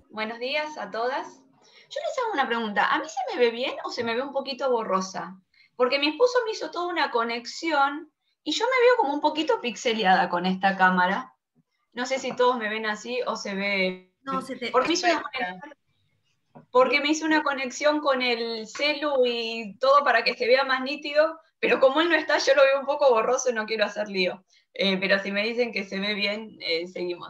Buenos días a todas. Yo les hago una pregunta. ¿A mí se me ve bien o se me ve un poquito borrosa? Porque mi esposo me hizo toda una conexión y yo me veo como un poquito pixeleada con esta cámara. No sé si todos me ven así o se ve... No, se te... Porque me hizo una conexión con el celu y todo para que se vea más nítido, pero como él no está, yo lo veo un poco borroso y no quiero hacer lío. Pero si me dicen que se ve bien, seguimos.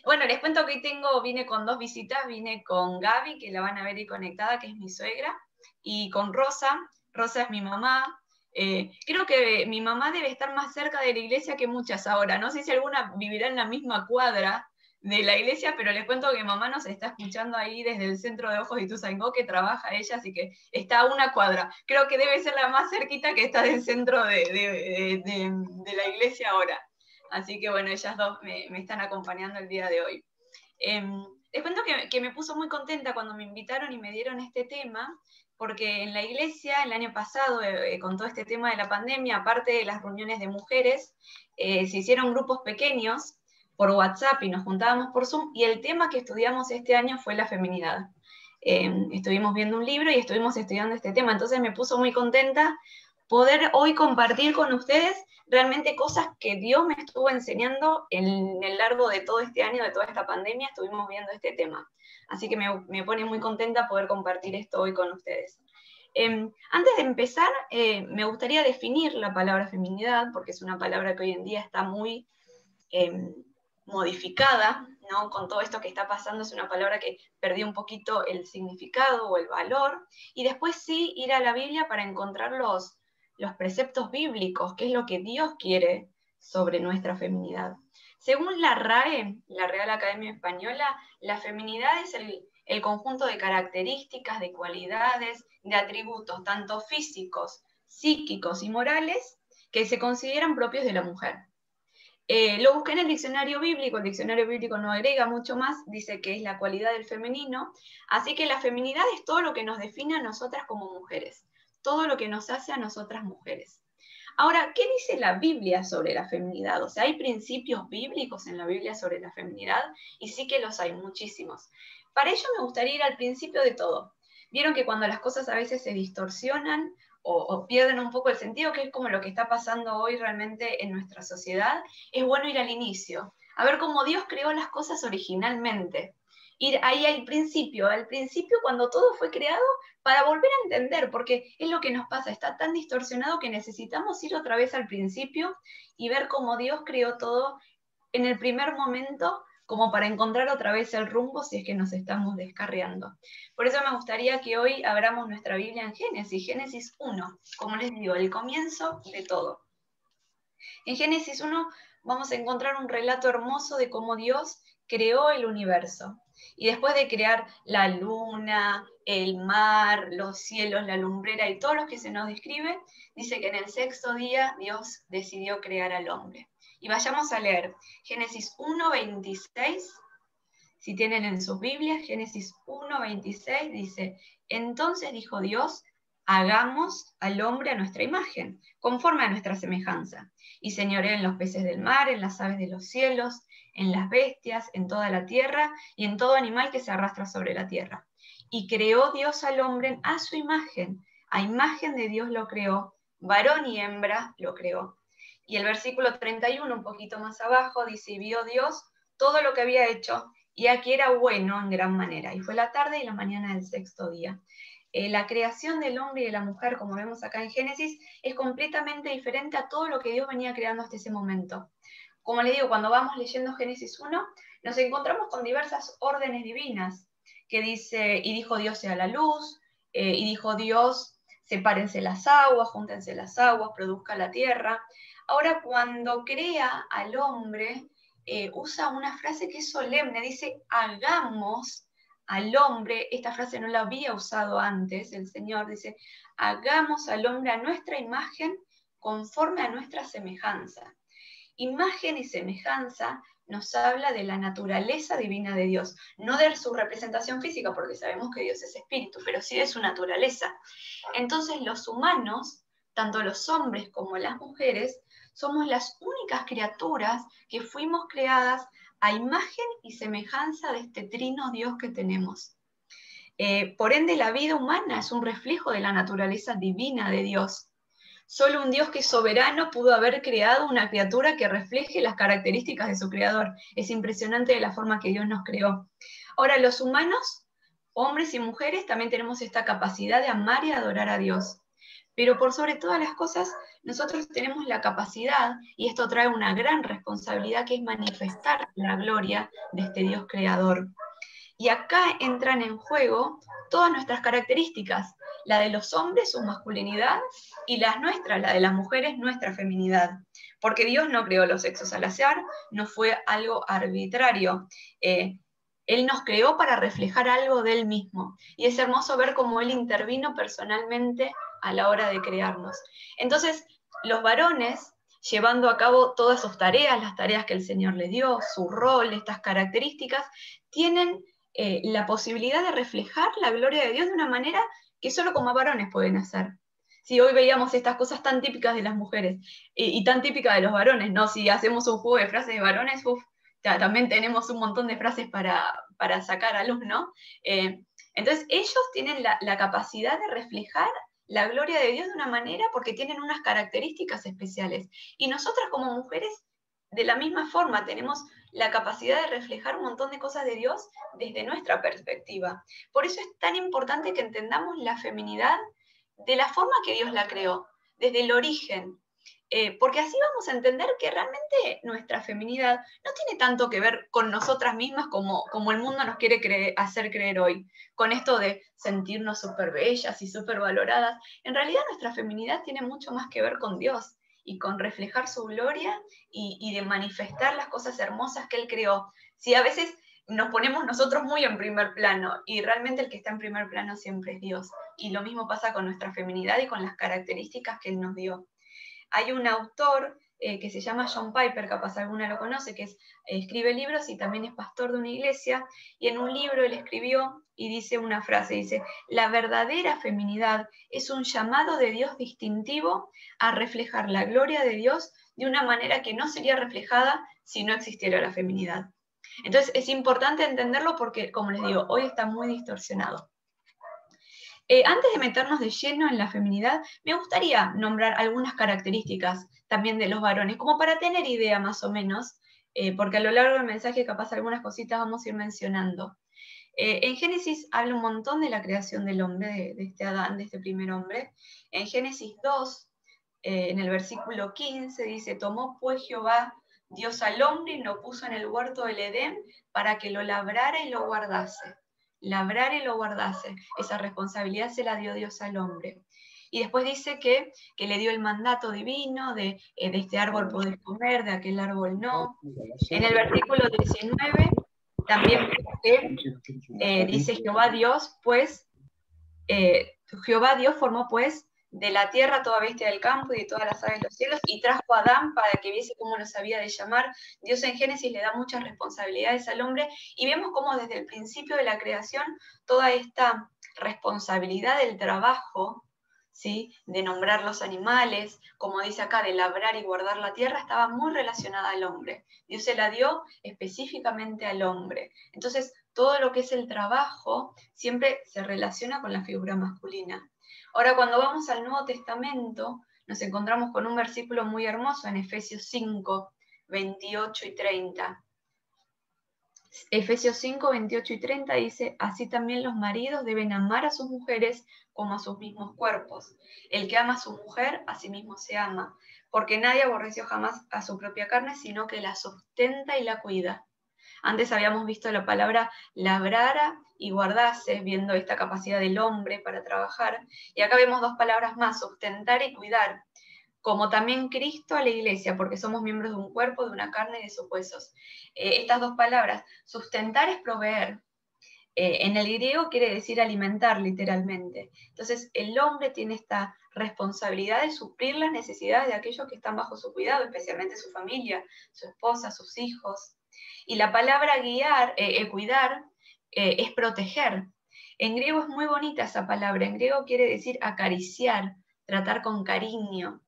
Bueno, les cuento que hoy vine con dos visitas, vine con Gaby, que la van a ver ahí conectada, que es mi suegra, y con Rosa. Rosa es mi mamá. Creo que mi mamá debe estar más cerca de la iglesia que muchas ahora. No sé si alguna vivirá en la misma cuadra de la iglesia, pero les cuento que mamá nos está escuchando ahí desde el centro de ojos de Ituzaingó, que trabaja ella, así que está a una cuadra. Creo que debe ser la más cerquita que está del centro de la iglesia ahora. Así que bueno, ellas dos me están acompañando el día de hoy. Les cuento que me puso muy contenta cuando me invitaron y me dieron este tema, porque en la iglesia el año pasado, con todo este tema de la pandemia, aparte de las reuniones de mujeres, se hicieron grupos pequeños por WhatsApp y nos juntábamos por Zoom, y el tema que estudiamos este año fue la feminidad. Estuvimos viendo un libro y estuvimos estudiando este tema, entonces me puso muy contenta poder hoy compartir con ustedes realmente cosas que Dios me estuvo enseñando en el largo de todo este año, de toda esta pandemia, estuvimos viendo este tema. Así que me pone muy contenta poder compartir esto hoy con ustedes. Antes de empezar, me gustaría definir la palabra feminidad, porque es una palabra que hoy en día está muy modificada, ¿no? Con todo esto que está pasando, es una palabra que perdió un poquito el significado o el valor, y después sí ir a la Biblia para encontrar los preceptos bíblicos, qué es lo que Dios quiere sobre nuestra feminidad. Según la RAE, la Real Academia Española, la feminidad es el conjunto de características, de cualidades, de atributos, tanto físicos, psíquicos y morales, que se consideran propios de la mujer. Lo busqué en el diccionario bíblico no agrega mucho más, dice que es la cualidad del femenino, así que la feminidad es todo lo que nos define a nosotras como mujeres, todo lo que nos hace a nosotras mujeres. Ahora, ¿qué dice la Biblia sobre la feminidad? O sea, ¿hay principios bíblicos en la Biblia sobre la feminidad? Y sí que los hay, muchísimos. Para ello me gustaría ir al principio de todo. Vieron que cuando las cosas a veces se distorsionan o pierden un poco el sentido, que es como lo que está pasando hoy realmente en nuestra sociedad, es bueno ir al inicio, a ver cómo Dios creó las cosas originalmente. Ir ahí al principio cuando todo fue creado, para volver a entender, porque es lo que nos pasa, está tan distorsionado que necesitamos ir otra vez al principio y ver cómo Dios creó todo en el primer momento, como para encontrar otra vez el rumbo si es que nos estamos descarriando. Por eso me gustaría que hoy abramos nuestra Biblia en Génesis 1, como les digo, el comienzo de todo. En Génesis 1 vamos a encontrar un relato hermoso de cómo Dios creó el universo. Y después de crear la luna, el mar, los cielos, la lumbrera y todo lo que se nos describe, dice que en el sexto día Dios decidió crear al hombre. Y vayamos a leer Génesis 1:26. Si tienen en sus Biblias, Génesis 1:26 dice: entonces dijo Dios, hagamos al hombre a nuestra imagen, conforme a nuestra semejanza, y señoree en los peces del mar, en las aves de los cielos, en las bestias, en toda la tierra, y en todo animal que se arrastra sobre la tierra. Y creó Dios al hombre a su imagen, a imagen de Dios lo creó, varón y hembra lo creó. Y el versículo 31, un poquito más abajo, dice: y vio Dios todo lo que había hecho, y aquí era bueno en gran manera. Y fue la tarde y la mañana del sexto día. La creación del hombre y de la mujer, como vemos acá en Génesis, es completamente diferente a todo lo que Dios venía creando hasta ese momento. Como les digo, cuando vamos leyendo Génesis 1, nos encontramos con diversas órdenes divinas, que dice: y dijo Dios sea la luz, y dijo Dios, sepárense las aguas, júntense las aguas, produzca la tierra. Ahora, cuando crea al hombre, usa una frase que es solemne, dice: hagamos al hombre. Esta frase no la había usado antes el Señor, dice: hagamos al hombre a nuestra imagen, conforme a nuestra semejanza. Imagen y semejanza nos habla de la naturaleza divina de Dios, no de su representación física, porque sabemos que Dios es espíritu, pero sí de su naturaleza. Entonces los humanos, tanto los hombres como las mujeres, somos las únicas criaturas que fuimos creadas a imagen y semejanza de este trino Dios que tenemos. Por ende, la vida humana es un reflejo de la naturaleza divina de Dios. Solo un Dios que es soberano pudo haber creado una criatura que refleje las características de su creador. Es impresionante de la forma que Dios nos creó. Ahora, los humanos, hombres y mujeres, también tenemos esta capacidad de amar y adorar a Dios. Pero por sobre todas las cosas, nosotros tenemos la capacidad, y esto trae una gran responsabilidad, que es manifestar la gloria de este Dios creador. Y acá entran en juego todas nuestras características, la de los hombres, su masculinidad, y las nuestras, la de las mujeres, nuestra feminidad. Porque Dios no creó los sexos al azar, no fue algo arbitrario. Él nos creó para reflejar algo de Él mismo. Y es hermoso ver cómo Él intervino personalmente a la hora de crearnos. Entonces, los varones, llevando a cabo todas sus tareas, las tareas que el Señor le dio, su rol, estas características, tienen la posibilidad de reflejar la gloria de Dios de una manera que solo como varones pueden hacer. Si hoy veíamos estas cosas tan típicas de las mujeres y tan típicas de los varones, ¿no? Si hacemos un juego de frases de varones, también tenemos un montón de frases para sacar a luz, ¿no? Entonces ellos tienen la capacidad de reflejar la gloria de Dios de una manera porque tienen unas características especiales. Y nosotras como mujeres, de la misma forma, tenemos la capacidad de reflejar un montón de cosas de Dios desde nuestra perspectiva. Por eso es tan importante que entendamos la feminidad de la forma que Dios la creó, desde el origen. Porque así vamos a entender que realmente nuestra feminidad no tiene tanto que ver con nosotras mismas como el mundo nos quiere hacer creer hoy, con esto de sentirnos súper bellas y súper valoradas. En realidad nuestra feminidad tiene mucho más que ver con Dios y con reflejar su gloria y de manifestar las cosas hermosas que Él creó. Si a veces nos ponemos nosotros muy en primer plano y realmente el que está en primer plano siempre es Dios. Y lo mismo pasa con nuestra feminidad y con las características que Él nos dio. Hay un autor que se llama John Piper, capaz alguna lo conoce, que escribe libros y también es pastor de una iglesia, y en un libro él escribió y dice una frase, dice: la verdadera feminidad es un llamado de Dios distintivo a reflejar la gloria de Dios de una manera que no sería reflejada si no existiera la feminidad. Entonces es importante entenderlo porque, como les digo, hoy está muy distorsionado. Antes de meternos de lleno en la feminidad, me gustaría nombrar algunas características también de los varones, como para tener idea más o menos, porque a lo largo del mensaje capaz algunas cositas vamos a ir mencionando. En Génesis habla un montón de la creación del hombre, de este Adán, de este primer hombre. En Génesis 2, en el versículo 15, dice: tomó pues Jehová Dios al hombre y lo puso en el huerto del Edén para que lo labrara y lo guardase. Labrar y lo guardase. Esa responsabilidad se la dio Dios al hombre. Y después dice que le dio el mandato divino de este árbol podés comer, de aquel árbol no. En el versículo 19 también dice Jehová Dios, pues, Jehová Dios formó pues de la tierra toda bestia del campo y de todas las aves de los cielos, y trajo a Adán para que viese cómo los había de llamar. Dios en Génesis le da muchas responsabilidades al hombre, y vemos cómo desde el principio de la creación toda esta responsabilidad del trabajo, ¿sí?, de nombrar los animales, como dice acá, de labrar y guardar la tierra, estaba muy relacionada al hombre. Dios se la dio específicamente al hombre. Entonces, todo lo que es el trabajo siempre se relaciona con la figura masculina. Ahora, cuando vamos al Nuevo Testamento, nos encontramos con un versículo muy hermoso en Efesios 5, 28 y 30. Efesios 5, 28 y 30 dice: así también los maridos deben amar a sus mujeres como a sus mismos cuerpos. El que ama a su mujer, a sí mismo se ama, porque nadie aborreció jamás a su propia carne, sino que la sustenta y la cuida. Antes habíamos visto la palabra labrara y guardase, viendo esta capacidad del hombre para trabajar, y acá vemos dos palabras más: sustentar y cuidar, como también Cristo a la iglesia, porque somos miembros de un cuerpo, de una carne y de sus huesos. Estas dos palabras, sustentar es proveer. En el griego quiere decir alimentar, literalmente. Entonces, el hombre tiene esta responsabilidad de suplir las necesidades de aquellos que están bajo su cuidado, especialmente su familia, su esposa, sus hijos. Y la palabra cuidar, es proteger. En griego es muy bonita esa palabra. En griego quiere decir acariciar, tratar con cariño.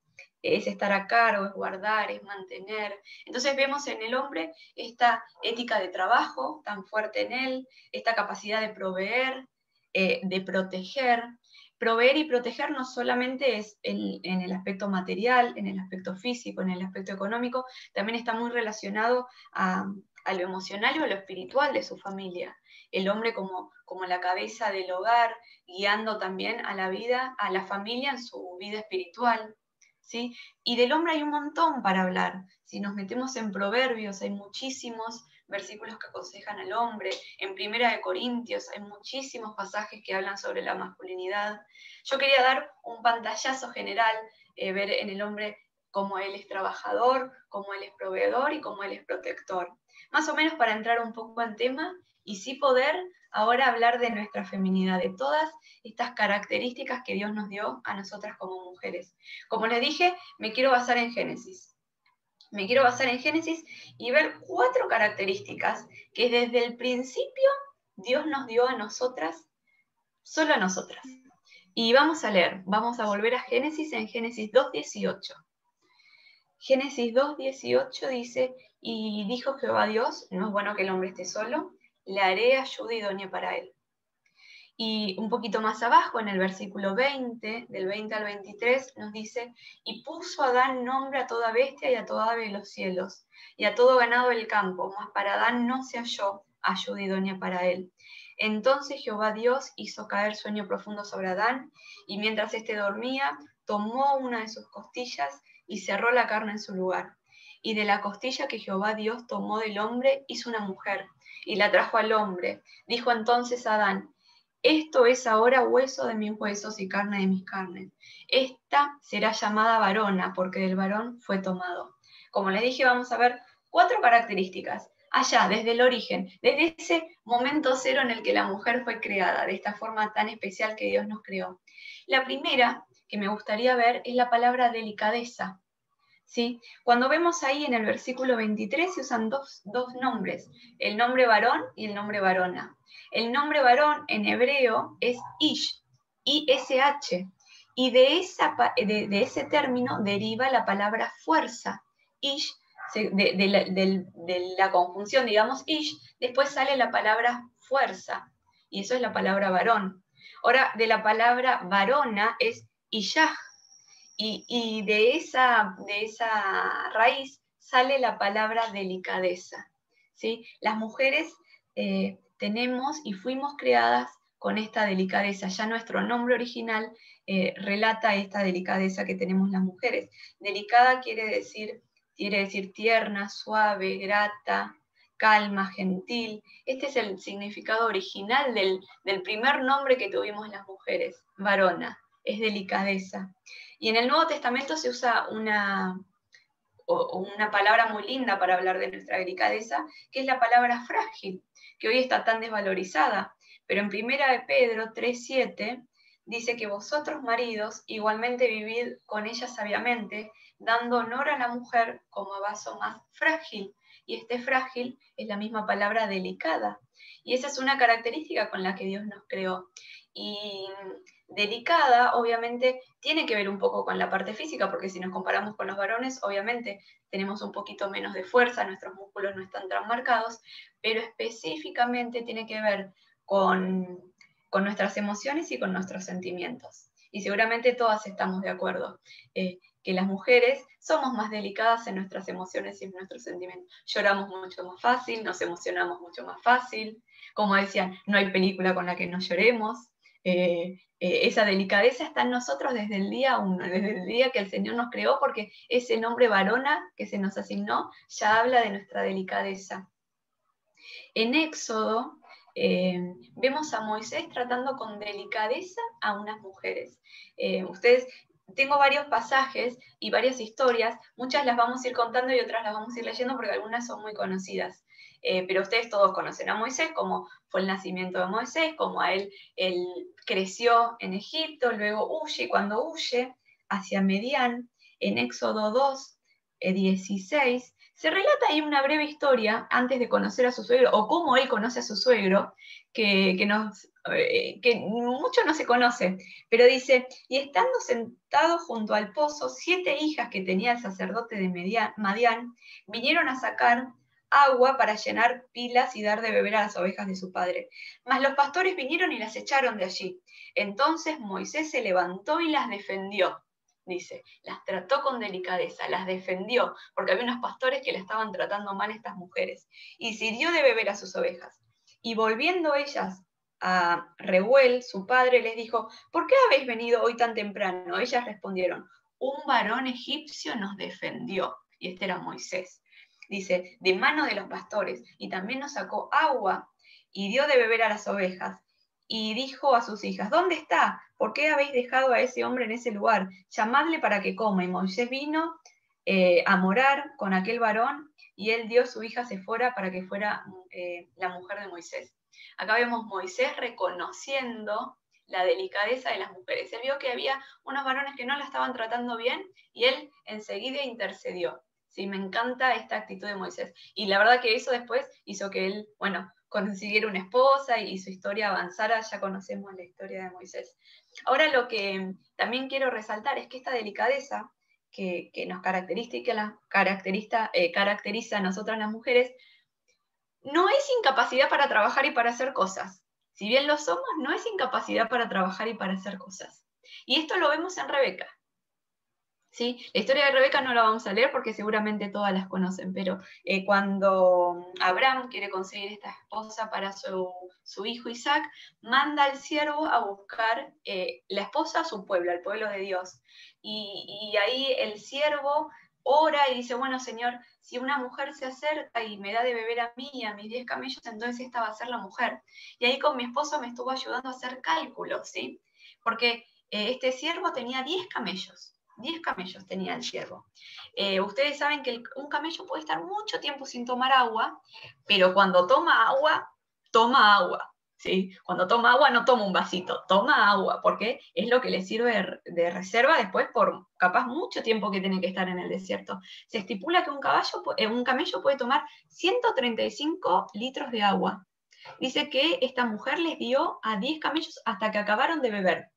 es estar a cargo, es guardar, es mantener. Entonces vemos en el hombre esta ética de trabajo tan fuerte en él, esta capacidad de proveer, de proteger. Proveer y proteger no solamente es en el aspecto material, en el aspecto físico, en el aspecto económico, también está muy relacionado a lo emocional y a lo espiritual de su familia. El hombre como la cabeza del hogar, guiando también a la vida, a la familia en su vida espiritual, ¿sí? Y del hombre hay un montón para hablar. Si nos metemos en Proverbios, hay muchísimos versículos que aconsejan al hombre. En Primera de Corintios hay muchísimos pasajes que hablan sobre la masculinidad. Yo quería dar un pantallazo general, ver en el hombre cómo él es trabajador, cómo él es proveedor y cómo él es protector. Más o menos para entrar un poco en tema y sí poder ahora hablar de nuestra feminidad, de todas estas características que Dios nos dio a nosotras como mujeres. Como les dije, me quiero basar en Génesis. Me quiero basar en Génesis y ver 4 características que desde el principio Dios nos dio a nosotras, solo a nosotras. Y vamos a leer, vamos a volver a Génesis en Génesis 2:18. Génesis 2:18 dice, y dijo Jehová Dios, no es bueno que el hombre esté solo, le haré ayuda idónea para él. Y un poquito más abajo, en el versículo 20, del 20 al 23, nos dice, y puso Adán nombre a toda bestia y a toda ave de los cielos, y a todo ganado del campo, mas para Adán no se halló ayuda idónea para él. Entonces Jehová Dios hizo caer sueño profundo sobre Adán, y mientras éste dormía, tomó una de sus costillas y cerró la carne en su lugar. Y de la costilla que Jehová Dios tomó del hombre, hizo una mujer, y la trajo al hombre. Dijo entonces Adán, esto es ahora hueso de mis huesos y carne de mis carnes. Esta será llamada varona, porque del varón fue tomado. Como les dije, vamos a ver 4 características. Allá, desde el origen, desde ese momento cero en el que la mujer fue creada, de esta forma tan especial que Dios nos creó. La primera que me gustaría ver es la palabra delicadeza. ¿Sí? Cuando vemos ahí en el versículo 23 se usan dos nombres, el nombre varón y el nombre varona. El nombre varón en hebreo es Ish, I-S-H, y de ese término deriva la palabra fuerza. Ish, de la conjunción, digamos, Ish, después sale la palabra fuerza, y eso es la palabra varón. Ahora, de la palabra varona es Ishah, y de esa raíz sale la palabra delicadeza, ¿sí? Las mujeres tenemos y fuimos creadas con esta delicadeza. Ya nuestro nombre original relata esta delicadeza que tenemos las mujeres. Delicada quiere decir tierna, suave, grata, calma, gentil. Este es el significado original del primer nombre que tuvimos las mujeres, varona, es delicadeza. Y en el Nuevo Testamento se usa una palabra muy linda para hablar de nuestra delicadeza, que es la palabra frágil, que hoy está tan desvalorizada. Pero en 1 de Pedro 3:7 dice que vosotros, maridos, igualmente vivid con ella sabiamente, dando honor a la mujer como a vaso más frágil. Y este frágil es la misma palabra delicada. Y esa es una característica con la que Dios nos creó. Y delicada, obviamente, tiene que ver un poco con la parte física, porque si nos comparamos con los varones, obviamente tenemos un poquito menos de fuerza, nuestros músculos no están tan marcados, pero específicamente tiene que ver con nuestras emociones y con nuestros sentimientos. Y seguramente todas estamos de acuerdo, que las mujeres somos más delicadas en nuestras emociones y en nuestros sentimientos. Lloramos mucho más fácil, nos emocionamos mucho más fácil. Como decían, no hay película con la que no lloremos. Esa delicadeza está en nosotros desde el día 1, desde el día que el Señor nos creó, porque ese nombre varona que se nos asignó ya habla de nuestra delicadeza. En Éxodo vemos a Moisés tratando con delicadeza a unas mujeres. Tengo varios pasajes y varias historias, muchas las vamos a ir contando y otras las vamos a ir leyendo porque algunas son muy conocidas. Pero ustedes todos conocen a Moisés, como fue el nacimiento de Moisés, como él creció en Egipto, luego huye, y cuando huye hacia Medián, en Éxodo 2:16, Se relata ahí una breve historia antes de conocer a su suegro, o cómo él conoce a su suegro, que mucho no se conoce, pero dice, y estando sentado junto al pozo, 7 hijas que tenía el sacerdote de Madián vinieron a sacar agua para llenar pilas y dar de beber a las ovejas de su padre. Mas los pastores vinieron y las echaron de allí. Entonces Moisés se levantó y las defendió. Dice, las trató con delicadeza, las defendió, porque había unos pastores que le estaban tratando mal a estas mujeres, y sirvió de beber a sus ovejas. Y volviendo ellas a Reuel, su padre, les dijo, ¿por qué habéis venido hoy tan temprano? Ellas respondieron, un varón egipcio nos defendió, y este era Moisés. Dice, de mano de los pastores, y también nos sacó agua, y dio de beber a las ovejas. Y dijo a sus hijas, ¿dónde está? ¿Por qué habéis dejado a ese hombre en ese lugar? Llamadle para que coma. Y Moisés vino a morar con aquel varón, y él dio a su hija Sefora para que fuera la mujer de Moisés. Acá vemos Moisés reconociendo la delicadeza de las mujeres. Él vio que había unos varones que no la estaban tratando bien, y él enseguida intercedió. Sí, me encanta esta actitud de Moisés. Y la verdad que eso después hizo que él, bueno, consiguiera una esposa y su historia avanzara. Ya conocemos la historia de Moisés. Ahora lo que también quiero resaltar es que esta delicadeza que nos caracteriza y que caracteriza a nosotras las mujeres, no es incapacidad para trabajar y para hacer cosas. Si bien lo somos, no es incapacidad para trabajar y para hacer cosas. Y esto lo vemos en Rebeca. ¿Sí? La historia de Rebeca no la vamos a leer porque seguramente todas las conocen, pero cuando Abraham quiere conseguir esta esposa para su hijo Isaac, manda al siervo a buscar la esposa a su pueblo, al pueblo de Dios. Y ahí el siervo ora y dice, bueno, Señor, si una mujer se acerca y me da de beber a mí y a mis 10 camellos, entonces esta va a ser la mujer. Y ahí con mi esposo me estuvo ayudando a hacer cálculos, ¿sí? Porque este siervo tenía 10 camellos. 10 camellos tenía el siervo. Ustedes saben que un camello puede estar mucho tiempo sin tomar agua, pero cuando toma agua, ¿sí? Cuando toma agua no toma un vasito, toma agua, porque es lo que le sirve de reserva después por capaz mucho tiempo que tiene que estar en el desierto. Se estipula que un camello puede tomar 135 litros de agua. Dice que esta mujer les dio a 10 camellos hasta que acabaron de beber.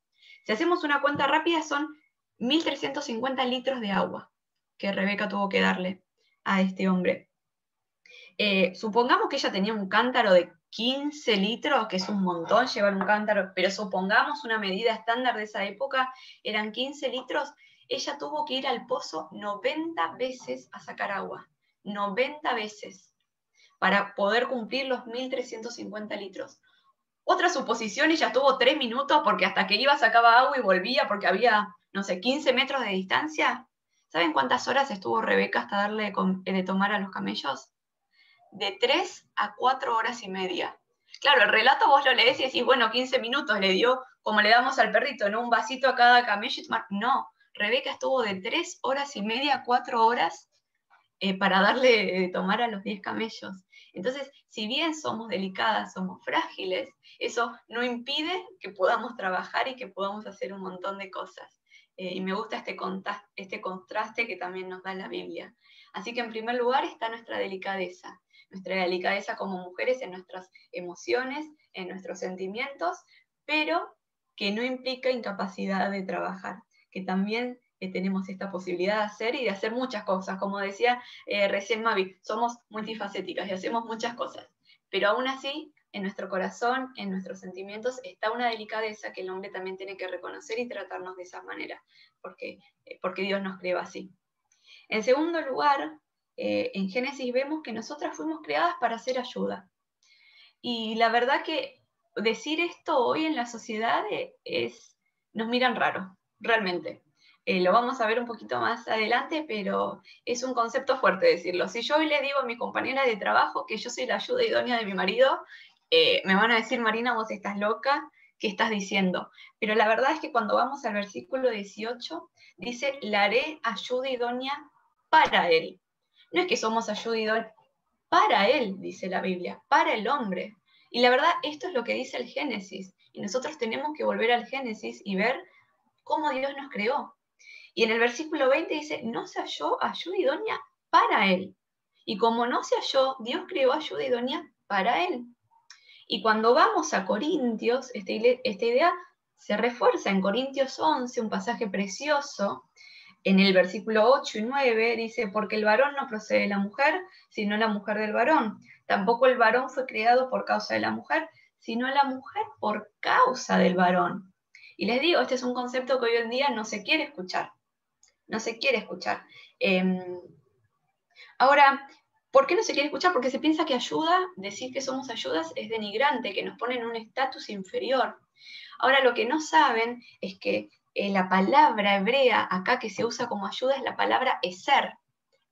Si hacemos una cuenta rápida, son 1.350 litros de agua que Rebeca tuvo que darle a este hombre. Supongamos que ella tenía un cántaro de 15 litros, que es un montón llevar un cántaro, pero supongamos una medida estándar de esa época, eran 15 litros, ella tuvo que ir al pozo 90 veces a sacar agua, 90 veces, para poder cumplir los 1.350 litros. Otra suposición, ella estuvo 3 minutos porque hasta que iba sacaba agua y volvía porque había, no sé, 15 metros de distancia. ¿Saben cuántas horas estuvo Rebeca hasta darle de tomar a los camellos? De 3 a 4 horas y media. Claro, el relato vos lo lees y decís, bueno, 15 minutos le dio, como le damos al perrito, ¿no? Un vasito a cada camello y tomar. No, Rebeca estuvo de 3 horas y media a 4 horas para darle de tomar a los 10 camellos. Entonces, si bien somos delicadas, somos frágiles, eso no impide que podamos trabajar y que podamos hacer un montón de cosas. Y me gusta este contraste que también nos da la Biblia. Así que en primer lugar está nuestra delicadeza como mujeres en nuestras emociones, en nuestros sentimientos, pero que no implica incapacidad de trabajar, que también tenemos esta posibilidad de hacer y de hacer muchas cosas. Como decía recién Mavi, somos multifacéticas y hacemos muchas cosas, pero aún así, en nuestro corazón, en nuestros sentimientos, está una delicadeza que el hombre también tiene que reconocer y tratarnos de esa manera, porque Dios nos creó así. En segundo lugar, en Génesis vemos que nosotras fuimos creadas para hacer ayuda. Y la verdad que decir esto hoy en la sociedad nos miran raro, realmente. Lo vamos a ver un poquito más adelante, pero es un concepto fuerte decirlo. Si yo hoy le digo a mi compañera de trabajo que yo soy la ayuda idónea de mi marido, me van a decir, Marina, vos estás loca, ¿qué estás diciendo? Pero la verdad es que cuando vamos al versículo 18, dice, la haré ayuda idónea para él. No es que somos ayuda idónea para él, dice la Biblia, para el hombre. Y la verdad, esto es lo que dice el Génesis. Y nosotros tenemos que volver al Génesis y ver cómo Dios nos creó. Y en el versículo 20 dice, no se halló ayuda idónea para él. Y como no se halló, Dios creó ayuda idónea para él. Y cuando vamos a Corintios, esta idea se refuerza en Corintios 11, un pasaje precioso. En el versículo 8 y 9 dice, porque el varón no procede de la mujer, sino la mujer del varón. Tampoco el varón fue creado por causa de la mujer, sino la mujer por causa del varón. Y les digo, este es un concepto que hoy en día no se quiere escuchar. No se quiere escuchar. Ahora, ¿por qué no se quiere escuchar? Porque se piensa que ayuda, decir que somos ayudas es denigrante, que nos pone en un estatus inferior. Ahora, lo que no saben es que la palabra hebrea acá que se usa como ayuda es la palabra eser.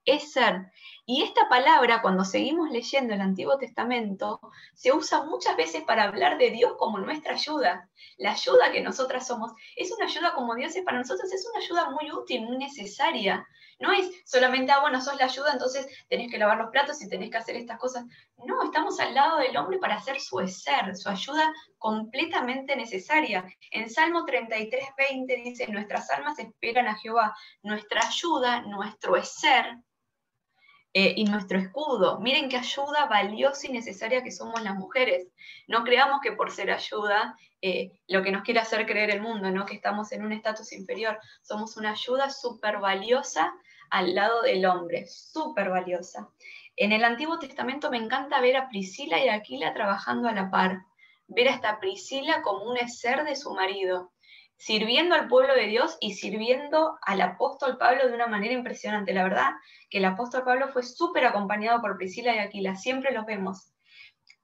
Eser. Y esta palabra, cuando seguimos leyendo el Antiguo Testamento, se usa muchas veces para hablar de Dios como nuestra ayuda. La ayuda que nosotras somos es una ayuda como Dios es para nosotros, es una ayuda muy útil, muy necesaria. No es solamente, bueno, sos la ayuda, entonces tenés que lavar los platos y tenés que hacer estas cosas. No, estamos al lado del hombre para hacer su eser, su ayuda completamente necesaria. En Salmo 33:20 dice, nuestras almas esperan a Jehová, nuestra ayuda, nuestro eser, y nuestro escudo. Miren qué ayuda valiosa y necesaria que somos las mujeres. No creamos que por ser ayuda, lo que nos quiere hacer creer el mundo, ¿no? Que estamos en un estatus inferior. Somos una ayuda súper valiosa al lado del hombre, súper valiosa. En el Antiguo Testamento me encanta ver a Priscila y a Aquila trabajando a la par. Ver a esta Priscila como un eser de su marido, sirviendo al pueblo de Dios y sirviendo al apóstol Pablo de una manera impresionante. La verdad que el apóstol Pablo fue súper acompañado por Priscila y Aquila, siempre los vemos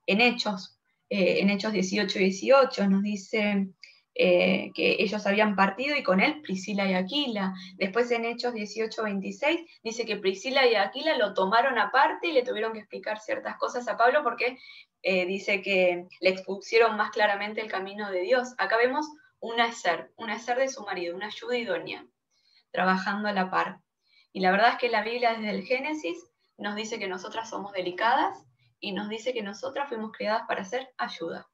en Hechos 18 y 18, nos dice que ellos habían partido y con él Priscila y Aquila. Después en Hechos 18:26 dice que Priscila y Aquila lo tomaron aparte y le tuvieron que explicar ciertas cosas a Pablo porque dice que le expusieron más claramente el camino de Dios. Acá vemos un eser de su marido, una ayuda idónea, trabajando a la par. Y la verdad es que la Biblia desde el Génesis nos dice que nosotras somos delicadas y nos dice que nosotras fuimos creadas para hacer ayuda,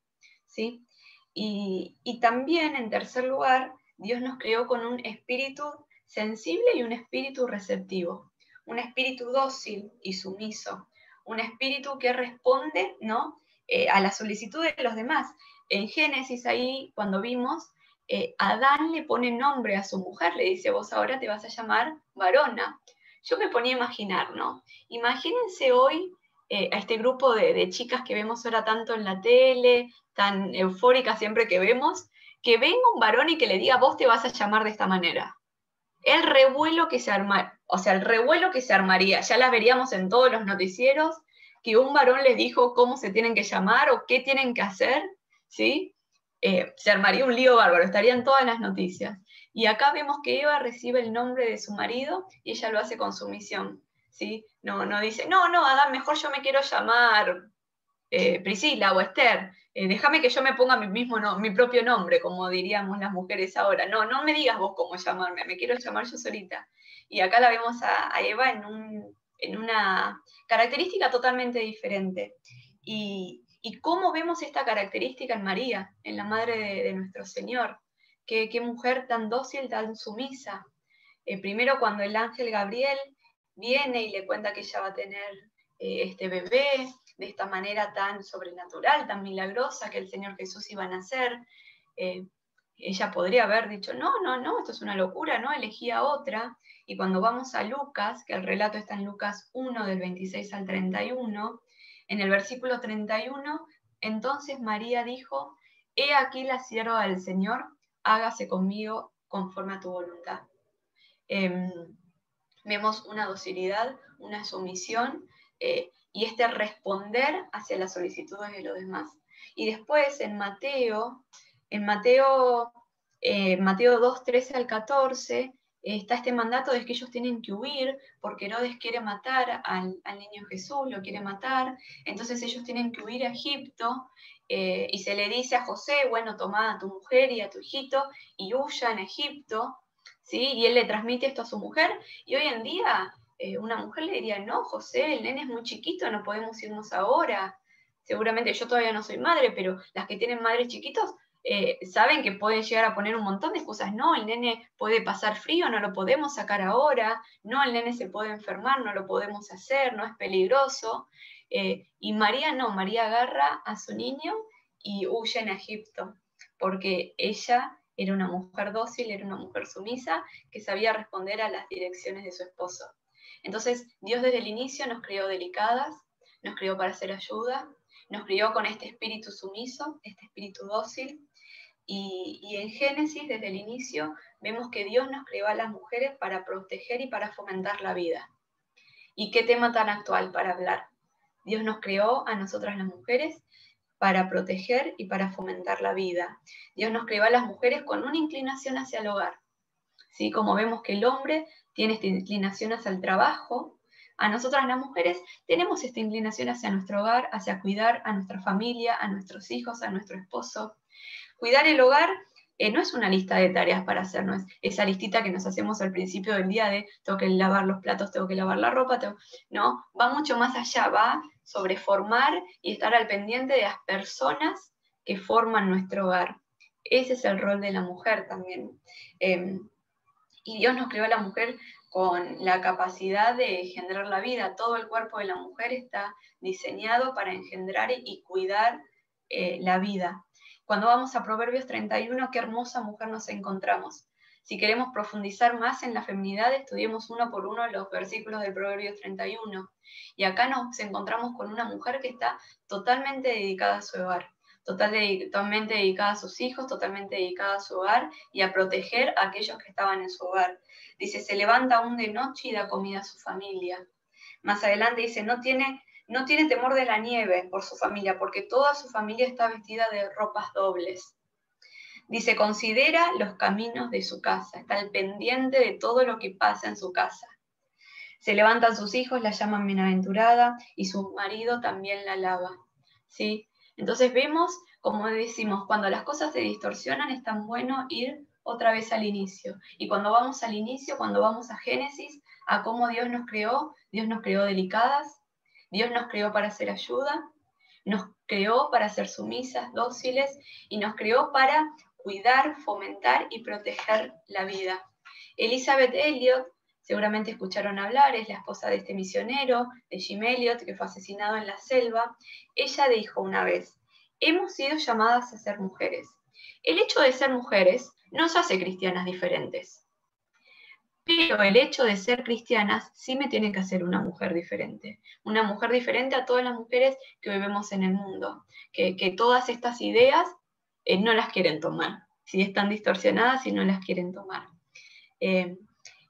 ¿sí? Y también, en tercer lugar, Dios nos creó con un espíritu sensible y un espíritu receptivo, un espíritu dócil y sumiso, un espíritu que responde, ¿no? A la solicitud de los demás. En Génesis, ahí, cuando vimos, Adán le pone nombre a su mujer, le dice, vos ahora te vas a llamar varona. Yo me ponía a imaginar, ¿no? Imagínense hoy a este grupo de chicas que vemos ahora tanto en la tele, tan eufóricas siempre que venga un varón y que le diga, vos te vas a llamar de esta manera. El revuelo que se armaría, ya la veríamos en todos los noticieros, que un varón les dijo cómo se tienen que llamar o qué tienen que hacer, ¿sí? Se armaría un lío bárbaro, estarían todas las noticias. Y acá vemos que Eva recibe el nombre de su marido y ella lo hace con sumisión, ¿sí? No dice, no, Adán, mejor yo me quiero llamar Priscila o Esther, déjame que yo me ponga mi propio nombre, como diríamos las mujeres ahora. No me digas vos cómo llamarme, me quiero llamar yo solita. Y acá la vemos a Eva en una característica totalmente diferente. Y cómo vemos esta característica en María, en la madre de nuestro Señor. Qué mujer tan dócil, tan sumisa. Primero cuando el ángel Gabriel viene y le cuenta que ella va a tener este bebé de esta manera tan sobrenatural, tan milagrosa, que el Señor Jesús iba a nacer. Ella podría haber dicho, no, esto es una locura, ¿no? Elegí a otra. Y cuando vamos a Lucas, que el relato está en Lucas 1, del 26 al 31, en el versículo 31, entonces María dijo, he aquí la sierva del Señor, hágase conmigo conforme a tu voluntad. Vemos una docilidad, una sumisión y este responder hacia las solicitudes de los demás. Y después en Mateo 2, 13 al 14, está este mandato de que ellos tienen que huir porque Herodes quiere matar al niño Jesús, lo quiere matar, entonces ellos tienen que huir a Egipto y se le dice a José, bueno, toma a tu mujer y a tu hijito y huya en Egipto, ¿sí? Y él le transmite esto a su mujer y hoy en día una mujer le diría, no, José, el nene es muy chiquito, no podemos irnos ahora. Seguramente yo todavía no soy madre, pero las que tienen madres chiquitos saben que pueden llegar a poner un montón de excusas. No, el nene puede pasar frío, no lo podemos sacar ahora. No, el nene se puede enfermar, no lo podemos hacer, no es peligroso. Y María no, María agarra a su niño y huye en Egipto, porque ella era una mujer dócil, era una mujer sumisa, que sabía responder a las direcciones de su esposo. Entonces, Dios desde el inicio nos creó delicadas, nos creó para hacer ayuda, nos crió con este espíritu sumiso, este espíritu dócil, y en Génesis, desde el inicio, vemos que Dios nos creó a las mujeres para proteger y para fomentar la vida. ¿Y qué tema tan actual para hablar? Dios nos creó a nosotras las mujeres para proteger y para fomentar la vida. Dios nos creó a las mujeres con una inclinación hacia el hogar. ¿Sí? Como vemos que el hombre tiene esta inclinación hacia el trabajo, a nosotras las mujeres tenemos esta inclinación hacia nuestro hogar, hacia cuidar a nuestra familia, a nuestros hijos, a nuestro esposo. Cuidar el hogar no es una lista de tareas para hacer, no es esa listita que nos hacemos al principio del día de tengo que lavar los platos, tengo que lavar la ropa, no, va mucho más allá, va sobre formar y estar al pendiente de las personas que forman nuestro hogar. Ese es el rol de la mujer también. Y Dios nos creó a la mujer con la capacidad de engendrar la vida. Todo el cuerpo de la mujer está diseñado para engendrar y cuidar la vida. Cuando vamos a Proverbios 31, qué hermosa mujer nos encontramos. Si queremos profundizar más en la feminidad, estudiemos uno por uno los versículos del Proverbios 31. Y acá nos encontramos con una mujer que está totalmente dedicada a su hogar, totalmente dedicada a sus hijos, totalmente dedicada a su hogar y a proteger a aquellos que estaban en su hogar. Dice, se levanta aún de noche y da comida a su familia. Más adelante dice, no tiene temor de la nieve por su familia, porque toda su familia está vestida de ropas dobles. Dice, considera los caminos de su casa, está al pendiente de todo lo que pasa en su casa. Se levantan sus hijos, la llaman bienaventurada, y su marido también la alaba. ¿Sí? Entonces vemos, como decimos, cuando las cosas se distorsionan, es tan bueno ir otra vez al inicio. Y cuando vamos al inicio, cuando vamos a Génesis, a cómo Dios nos creó delicadas, Dios nos creó para hacer ayuda, nos creó para ser sumisas, dóciles, y nos creó para cuidar, fomentar y proteger la vida. Elizabeth Elliot, seguramente escucharon hablar, es la esposa de este misionero, de Jim Elliot, que fue asesinado en la selva. Ella dijo una vez, hemos sido llamadas a ser mujeres. El hecho de ser mujeres nos hace cristianas diferentes. Pero el hecho de ser cristianas sí me tiene que hacer una mujer diferente. Una mujer diferente a todas las mujeres que vivimos en el mundo. Que todas estas ideas no las quieren tomar. Si están distorsionadas y no las quieren tomar.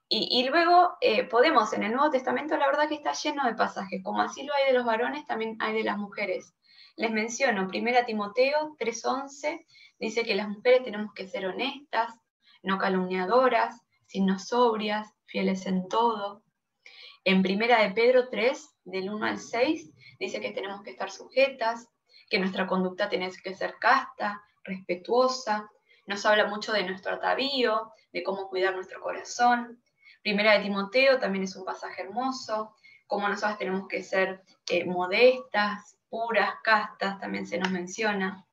Y luego podemos, en el Nuevo Testamento, la verdad que está lleno de pasajes. Como así lo hay de los varones, también hay de las mujeres. Les menciono, 1 Timoteo 3:11, dice que las mujeres tenemos que ser honestas, no calumniadoras, sino sobrias, fieles en todo. En 1 de Pedro 3, del 1 al 6, dice que tenemos que estar sujetas, que nuestra conducta tiene que ser casta, respetuosa. Nos habla mucho de nuestro atavío, de cómo cuidar nuestro corazón. 1 de Timoteo también es un pasaje hermoso, cómo nosotras tenemos que ser modestas, puras, castas, también se nos menciona.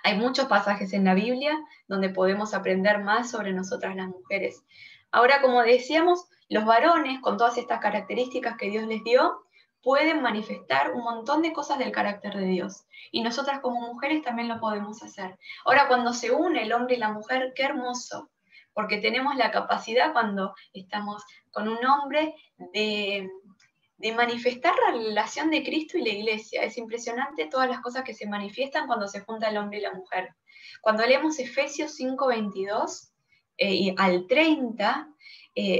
Hay muchos pasajes en la Biblia donde podemos aprender más sobre nosotras las mujeres. Ahora, como decíamos, los varones, con todas estas características que Dios les dio, pueden manifestar un montón de cosas del carácter de Dios. Y nosotras como mujeres también lo podemos hacer. Ahora, cuando se une el hombre y la mujer, qué hermoso, porque tenemos la capacidad cuando estamos con un hombre de manifestar la relación de Cristo y la iglesia. Es impresionante todas las cosas que se manifiestan cuando se junta el hombre y la mujer. Cuando leemos Efesios 5:22 y al 30,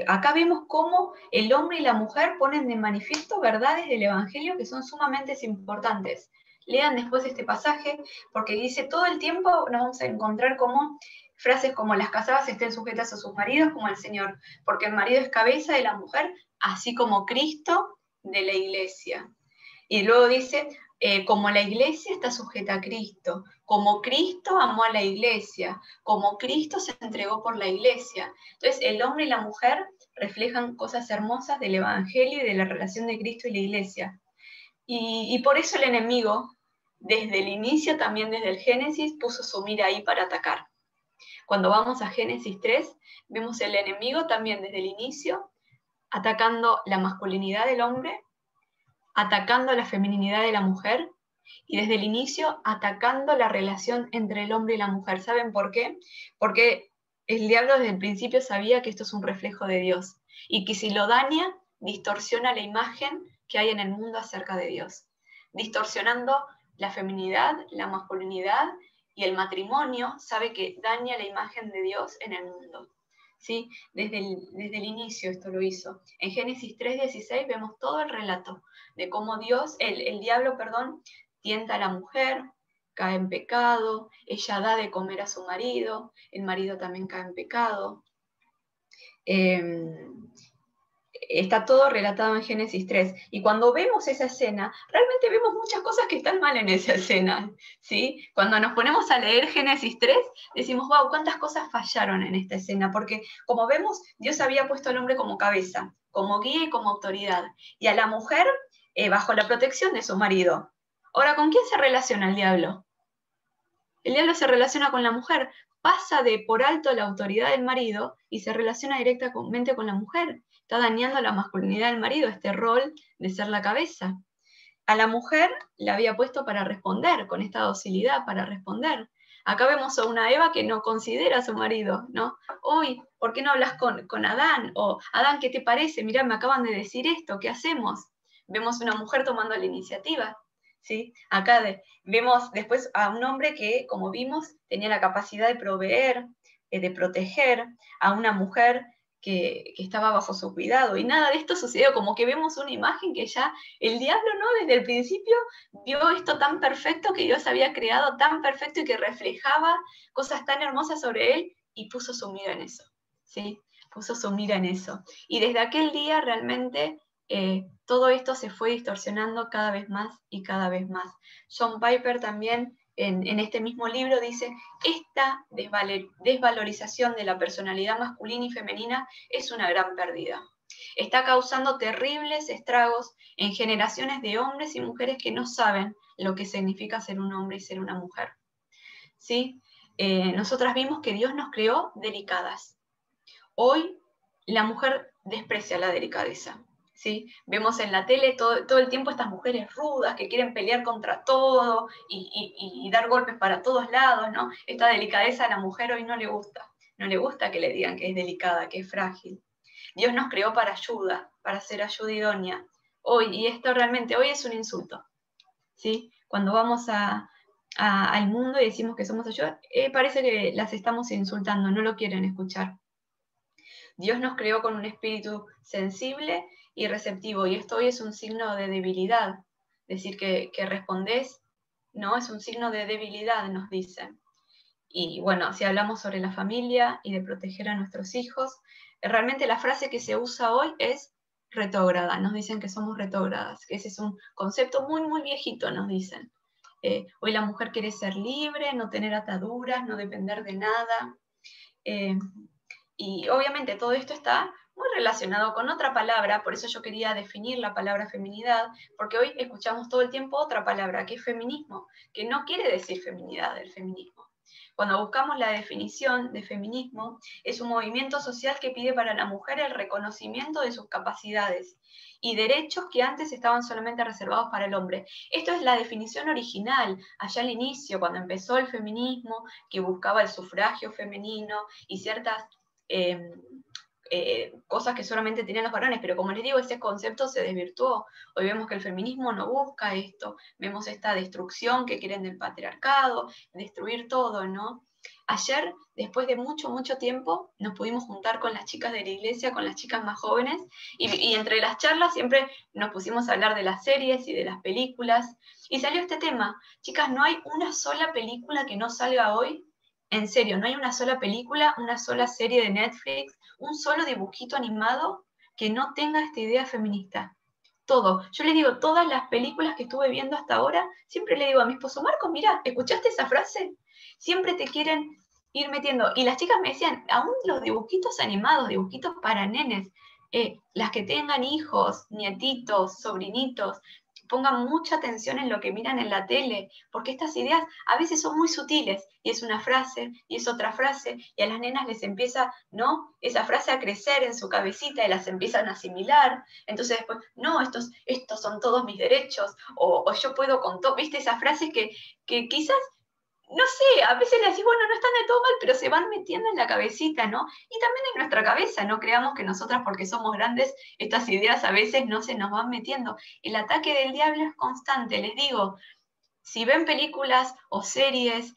acá vemos cómo el hombre y la mujer ponen de manifiesto verdades del Evangelio que son sumamente importantes. Lean después este pasaje, porque dice todo el tiempo nos vamos a encontrar como frases como las casadas estén sujetas a sus maridos como al Señor, porque el marido es cabeza de la mujer, así como Cristo de la iglesia. Y luego dice, como la iglesia está sujeta a Cristo, como Cristo amó a la iglesia, como Cristo se entregó por la iglesia. Entonces el hombre y la mujer reflejan cosas hermosas del Evangelio y de la relación de Cristo y la iglesia. Y por eso el enemigo desde el inicio, también desde el Génesis, puso su mira ahí para atacar. Cuando vamos a Génesis 3, vemos el enemigo también desde el inicio, atacando la masculinidad del hombre, atacando la feminidad de la mujer, y desde el inicio atacando la relación entre el hombre y la mujer. ¿Saben por qué? Porque el diablo desde el principio sabía que esto es un reflejo de Dios, y que si lo daña, distorsiona la imagen que hay en el mundo acerca de Dios, distorsionando la feminidad, la masculinidad y el matrimonio. Sabe que daña la imagen de Dios en el mundo. ¿Sí? Desde el inicio esto lo hizo. En Génesis 3:16 vemos todo el relato de cómo el diablo, tienta a la mujer, cae en pecado, ella da de comer a su marido, el marido también cae en pecado. Está todo relatado en Génesis 3. Y cuando vemos esa escena, realmente vemos muchas cosas que están mal en esa escena, ¿sí? Cuando nos ponemos a leer Génesis 3, decimos, wow, cuántas cosas fallaron en esta escena, porque como vemos, Dios había puesto al hombre como cabeza, como guía y como autoridad, y a la mujer bajo la protección de su marido. Ahora, ¿con quién se relaciona el diablo? El diablo se relaciona con la mujer, pasa de por alto la autoridad del marido y se relaciona directamente con la mujer. Está dañando la masculinidad del marido, este rol de ser la cabeza. A la mujer la había puesto para responder, con esta docilidad para responder. Acá vemos a una Eva que no considera a su marido, ¿no? Hoy, ¿por qué no hablas con Adán? O, Adán, ¿qué te parece? Mirá, me acaban de decir esto, ¿qué hacemos? Vemos una mujer tomando la iniciativa, ¿sí? Acá vemos después a un hombre que, como vimos, tenía la capacidad de proveer, de proteger, a una mujer que estaba bajo su cuidado, y nada de esto sucedió, como que vemos una imagen que ya el diablo, ¿no? Desde el principio vio esto tan perfecto que Dios había creado, tan perfecto y que reflejaba cosas tan hermosas sobre él, y puso su mira en eso, ¿sí? Puso su mira en eso. Y desde aquel día realmente todo esto se fue distorsionando cada vez más y cada vez más. John Piper también en este mismo libro dice, esta desvalorización de la personalidad masculina y femenina es una gran pérdida. Está causando terribles estragos en generaciones de hombres y mujeres que no saben lo que significa ser un hombre y ser una mujer. ¿Sí? Nosotras vimos que Dios nos creó delicadas. Hoy la mujer desprecia la delicadeza. ¿Sí? Vemos en la tele todo el tiempo estas mujeres rudas que quieren pelear contra todo y dar golpes para todos lados, ¿no? Esta delicadeza a la mujer hoy no le gusta. No le gusta que le digan que es delicada, que es frágil. Dios nos creó para ayuda, para ser ayuda idónea. Hoy, y esto realmente hoy es un insulto, ¿sí? Cuando vamos al mundo y decimos que somos ayuda, parece que las estamos insultando, no lo quieren escuchar. Dios nos creó con un espíritu sensible y receptivo, y esto hoy es un signo de debilidad. Decir que respondés, no, es un signo de debilidad, nos dicen. Y bueno, si hablamos sobre la familia y de proteger a nuestros hijos, realmente la frase que se usa hoy es retrógrada. Nos dicen que somos retrógradas, que ese es un concepto muy, muy viejito, nos dicen. Hoy la mujer quiere ser libre, no tener ataduras, no depender de nada. Y obviamente todo esto está muy relacionado con otra palabra, por eso yo quería definir la palabra feminidad, porque hoy escuchamos todo el tiempo otra palabra, que es feminismo, que no quiere decir feminidad, el feminismo. Cuando buscamos la definición de feminismo, es un movimiento social que pide para la mujer el reconocimiento de sus capacidades y derechos que antes estaban solamente reservados para el hombre. Esto es la definición original, allá al inicio, cuando empezó el feminismo, que buscaba el sufragio femenino y ciertas cosas que solamente tenían los varones, pero como les digo, ese concepto se desvirtuó. Hoy vemos que el feminismo no busca esto, vemos esta destrucción que quieren del patriarcado, destruir todo, ¿no? Ayer, después de mucho, mucho tiempo, nos pudimos juntar con las chicas de la iglesia, con las chicas más jóvenes, y entre las charlas siempre nos pusimos a hablar de las series y de las películas, y salió este tema. Chicas, no hay una sola película que no salga hoy. En serio, no hay una sola película, una sola serie de Netflix, un solo dibujito animado que no tenga esta idea feminista. Todo. Yo les digo, todas las películas que estuve viendo hasta ahora, siempre le digo a mi esposo, Marcos, mira, ¿escuchaste esa frase? Siempre te quieren ir metiendo. Y las chicas me decían, aún los dibujitos animados, dibujitos para nenes, las que tengan hijos, nietitos, sobrinitos, pongan mucha atención en lo que miran en la tele, porque estas ideas a veces son muy sutiles, y es una frase, y es otra frase, y a las nenas les empieza, ¿no?, esa frase a crecer en su cabecita y las empiezan a asimilar. Entonces después, no, estos son todos mis derechos, o yo puedo con todo, ¿viste? Esas frases que quizás, no sé, a veces le decís, bueno, no están de todo mal, pero se van metiendo en la cabecita, ¿no? Y también en nuestra cabeza, no creamos que nosotras, porque somos grandes, estas ideas a veces no se nos van metiendo. El ataque del diablo es constante, les digo, si ven películas o series,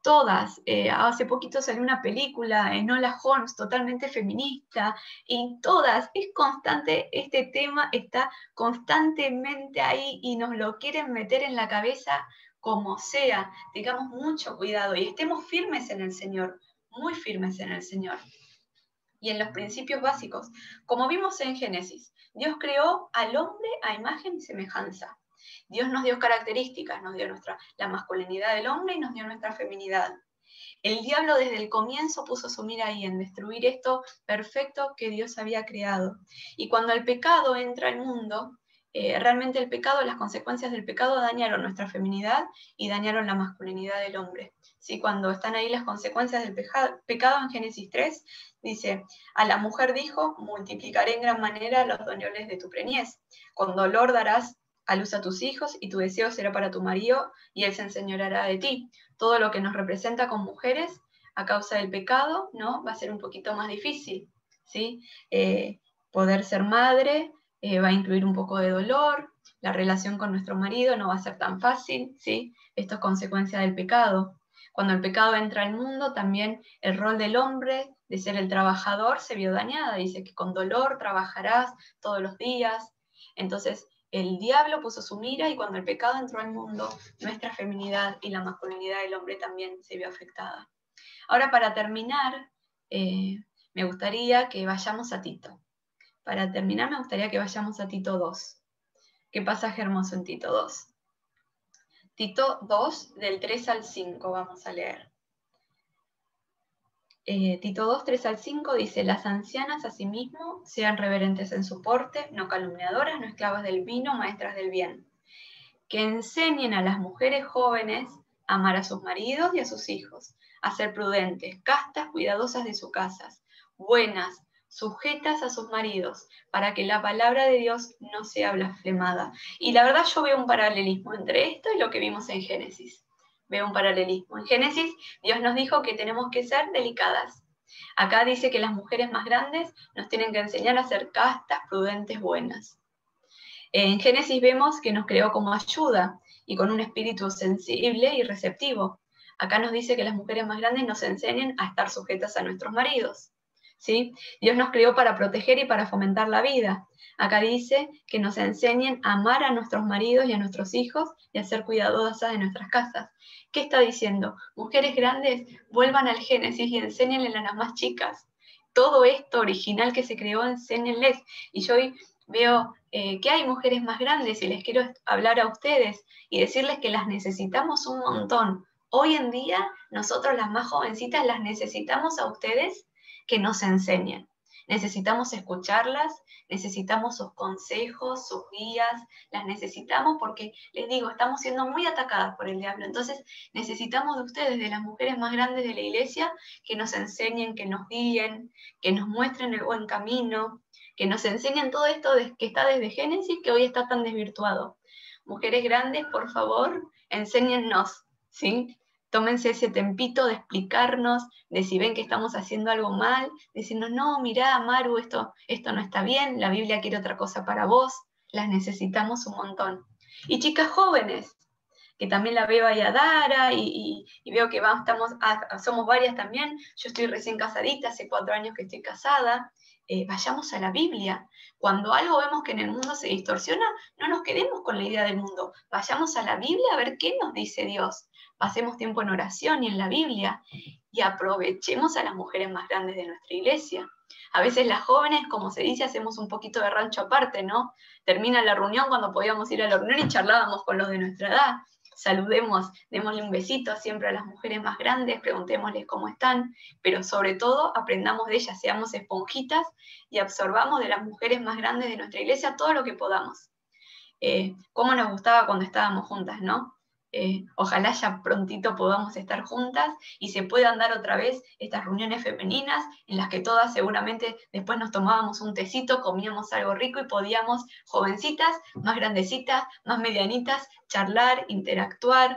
todas, hace poquito salió una película, Enola Holmes, totalmente feminista, y todas, es constante, este tema está constantemente ahí y nos lo quieren meter en la cabeza como sea. Tengamos mucho cuidado y estemos firmes en el Señor, muy firmes en el Señor. Y en los principios básicos, como vimos en Génesis, Dios creó al hombre a imagen y semejanza. Dios nos dio características, nos dio la masculinidad del hombre y nos dio nuestra feminidad. El diablo desde el comienzo puso su mira ahí en destruir esto perfecto que Dios había creado. Y cuando el pecado entra al mundo, realmente el pecado, las consecuencias del pecado dañaron nuestra feminidad y dañaron la masculinidad del hombre. ¿Sí? Cuando están ahí las consecuencias del pecado en Génesis 3, dice, a la mujer dijo, multiplicaré en gran manera los dolores de tu preñez. Con dolor darás a luz a tus hijos, y tu deseo será para tu marido, y él se enseñoreará de ti. Todo lo que nos representa con mujeres, a causa del pecado, ¿no?, va a ser un poquito más difícil, ¿sí? Poder ser madre va a incluir un poco de dolor, la relación con nuestro marido no va a ser tan fácil, ¿sí? Esto es consecuencia del pecado. Cuando el pecado entra al mundo, también el rol del hombre, de ser el trabajador, se vio dañada. Dice que con dolor trabajarás todos los días. Entonces, el diablo puso su mira, y cuando el pecado entró al mundo, nuestra feminidad y la masculinidad del hombre también se vio afectada. Ahora, para terminar, me gustaría que vayamos a Tito. Para terminar, me gustaría que vayamos a Tito 2. ¿Qué pasaje hermoso en Tito 2? Tito 2, del 3 al 5, vamos a leer. Tito 2, 3 al 5 dice, las ancianas asimismo sean reverentes en su porte, no calumniadoras, no esclavas del vino, maestras del bien, que enseñen a las mujeres jóvenes a amar a sus maridos y a sus hijos, a ser prudentes, castas, cuidadosas de sus casas, buenas, sujetas a sus maridos, para que la palabra de Dios no sea blasfemada. Y la verdad yo veo un paralelismo entre esto y lo que vimos en Génesis. Veo un paralelismo. En Génesis, Dios nos dijo que tenemos que ser delicadas. Acá dice que las mujeres más grandes nos tienen que enseñar a ser castas, prudentes, buenas. En Génesis vemos que nos creó como ayuda y con un espíritu sensible y receptivo. Acá nos dice que las mujeres más grandes nos enseñen a estar sujetas a nuestros maridos, ¿sí? Dios nos creó para proteger y para fomentar la vida. Acá dice que nos enseñen a amar a nuestros maridos y a nuestros hijos y a ser cuidadosas de nuestras casas. ¿Qué está diciendo? Mujeres grandes, vuelvan al Génesis y enséñenle a las más chicas. Todo esto original que se creó, enséñenles. Y yo hoy veo que hay mujeres más grandes y les quiero hablar a ustedes y decirles que las necesitamos un montón. Hoy en día, nosotros las más jovencitas las necesitamos a ustedes que nos enseñen. Necesitamos escucharlas, necesitamos sus consejos, sus guías, las necesitamos porque, les digo, estamos siendo muy atacadas por el diablo. Entonces necesitamos de ustedes, de las mujeres más grandes de la iglesia, que nos enseñen, que nos guíen, que nos muestren el buen camino, que nos enseñen todo esto que está desde Génesis, que hoy está tan desvirtuado. Mujeres grandes, por favor, enséñennos, ¿sí? Tómense ese tempito de explicarnos, de si ven que estamos haciendo algo mal, decirnos, no, mirá, Maru, esto no está bien, la Biblia quiere otra cosa para vos, las necesitamos un montón. Y chicas jóvenes, que también la veo ahí a Dara, y veo que somos varias también, yo estoy recién casadita, hace 4 años que estoy casada, vayamos a la Biblia. Cuando algo vemos que en el mundo se distorsiona, no nos quedemos con la idea del mundo, vayamos a la Biblia a ver qué nos dice Dios. Pasemos tiempo en oración y en la Biblia y aprovechemos a las mujeres más grandes de nuestra iglesia. A veces las jóvenes, como se dice, hacemos un poquito de rancho aparte, ¿no? Termina la reunión cuando podíamos ir a la reunión y charlábamos con los de nuestra edad. Saludemos, démosle un besito siempre a las mujeres más grandes, preguntémosles cómo están, pero sobre todo aprendamos de ellas, seamos esponjitas y absorbamos de las mujeres más grandes de nuestra iglesia todo lo que podamos. cómo nos gustaba cuando estábamos juntas, ¿no? Ojalá ya prontito podamos estar juntas y se puedan dar otra vez estas reuniones femeninas en las que todas seguramente después nos tomábamos un tecito, comíamos algo rico y podíamos, jovencitas, más grandecitas, más medianitas, charlar, interactuar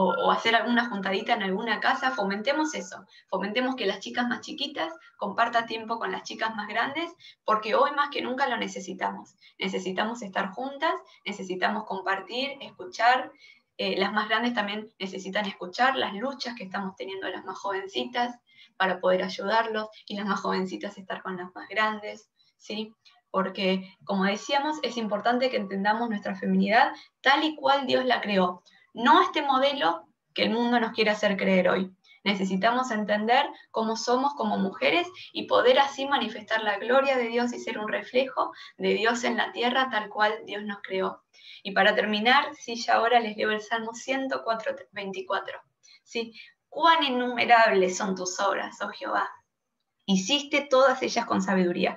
o hacer alguna juntadita en alguna casa. Fomentemos eso, fomentemos que las chicas más chiquitas compartan tiempo con las chicas más grandes, porque hoy más que nunca lo necesitamos. Necesitamos estar juntas, necesitamos compartir, escuchar. Las más grandes también necesitan escuchar las luchas que estamos teniendo las más jovencitas para poder ayudarlos, y las más jovencitas estar con las más grandes, ¿sí? Porque, como decíamos, es importante que entendamos nuestra feminidad tal y cual Dios la creó, no este modelo que el mundo nos quiere hacer creer hoy. Necesitamos entender cómo somos como mujeres y poder así manifestar la gloria de Dios y ser un reflejo de Dios en la tierra tal cual Dios nos creó. Y para terminar, sí, ya ahora les leo el Salmo 104, 24. ¿Sí? Cuán innumerables son tus obras, oh Jehová. Hiciste todas ellas con sabiduría.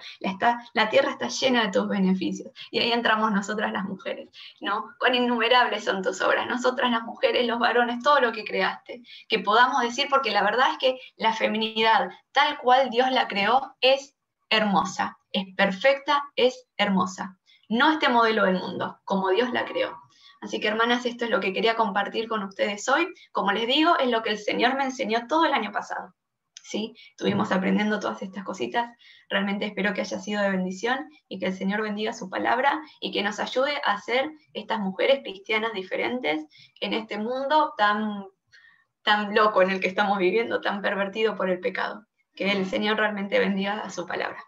La tierra está llena de tus beneficios. Y ahí entramos nosotras las mujeres, ¿no? Cuán innumerables son tus obras. Nosotras las mujeres, los varones, todo lo que creaste. Que podamos decir, porque la verdad es que la feminidad, tal cual Dios la creó, es hermosa, es perfecta, es hermosa. No este modelo del mundo, como Dios la creó. Así que, hermanas, esto es lo que quería compartir con ustedes hoy. Como les digo, es lo que el Señor me enseñó todo el año pasado. ¿Sí? Estuvimos aprendiendo todas estas cositas. Realmente espero que haya sido de bendición y que el Señor bendiga su palabra y que nos ayude a ser estas mujeres cristianas diferentes en este mundo tan loco en el que estamos viviendo, tan pervertido por el pecado. Que el Señor realmente bendiga a su palabra.